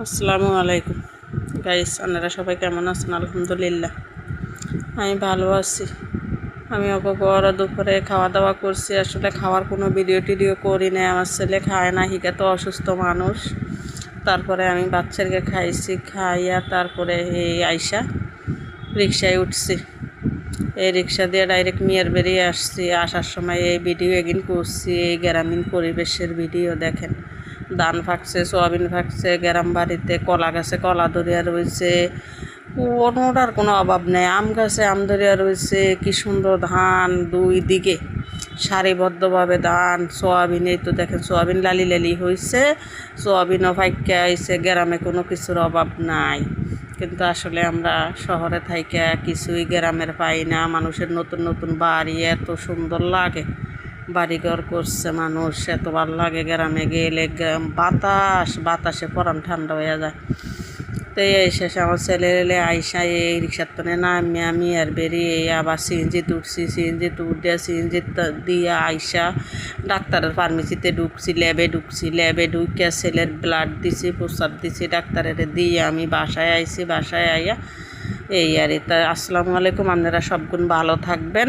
আসসালামু আলাইকুম গাইস, আপনারা সবাই কেমন আছেন? আলহামদুলিল্লাহ আমি ভালো আছি। আমি ওরা দুপুরে খাওয়া দাওয়া করছি। আসলে খাওয়ার কোনো ভিডিও টিডিও করি না, আমার ছেলে খায় না, হিকে তো অসুস্থ মানুষ। তারপরে আমি বাচ্চাকে খাইছি, খাইয়া তারপরে এই আইসা রিক্সায় উঠছি। এই রিক্সা দিয়ে ডাইরেক্ট মেয়ের বেরিয়ে আসছি। আসার সময় এই ভিডিও এগিন করছি, এই গ্রামীণ পরিবেশের ভিডিও দেখেন। ধান ফাঁকছে, সোয়াবিন ফাঁকছে, গ্রাম বাড়িতে কলা গাছে কলা ধরিয়া রয়েছে, কোনোটার কোনো অভাব নেই। আম গাছে আম ধরিয়া রয়েছে, কি সুন্দর ধান দুই দিকে সারিবদ্ধভাবে ধান, সোয়াবিন। এই তো দেখেন সোয়াবিন লালি লালি হয়েছে, সোয়াবিনও ফাইকা আইছে। গ্রামে কোনো কিছুর অভাব নাই, কিন্তু আসলে আমরা শহরে থাইকা কিছুই গ্রামের পাই না। মানুষের নতুন নতুন বাড়ি, এত সুন্দর লাগে, বাড়িঘর করছে মানুষ, এত ভালো লাগে। গ্রামে গেলে বাতাসে পরান ঠান্ডা হয়ে যায়। তো এই শেষে আমার ছেলে আইসা এই রিক্সার তনে নামে আমি আর বেরিয়ে আবার সিএনজিতে উঠছি। সিএনজিতে উঠে সিএনজি দিয়ে আইসা ডাক্তারের ফার্মেসিতে ঢুকছি, ল্যাবে ঢুকিয়া ছেলের ব্লাড দিছি, প্রস্রাব দিছি, ডাক্তারের দিয়ে আমি বাসায় আইছি। বাসায় আইয়া এই আর এটা। আসসালামু আলাইকুম, আপনারা সবগুণ ভালো থাকবেন।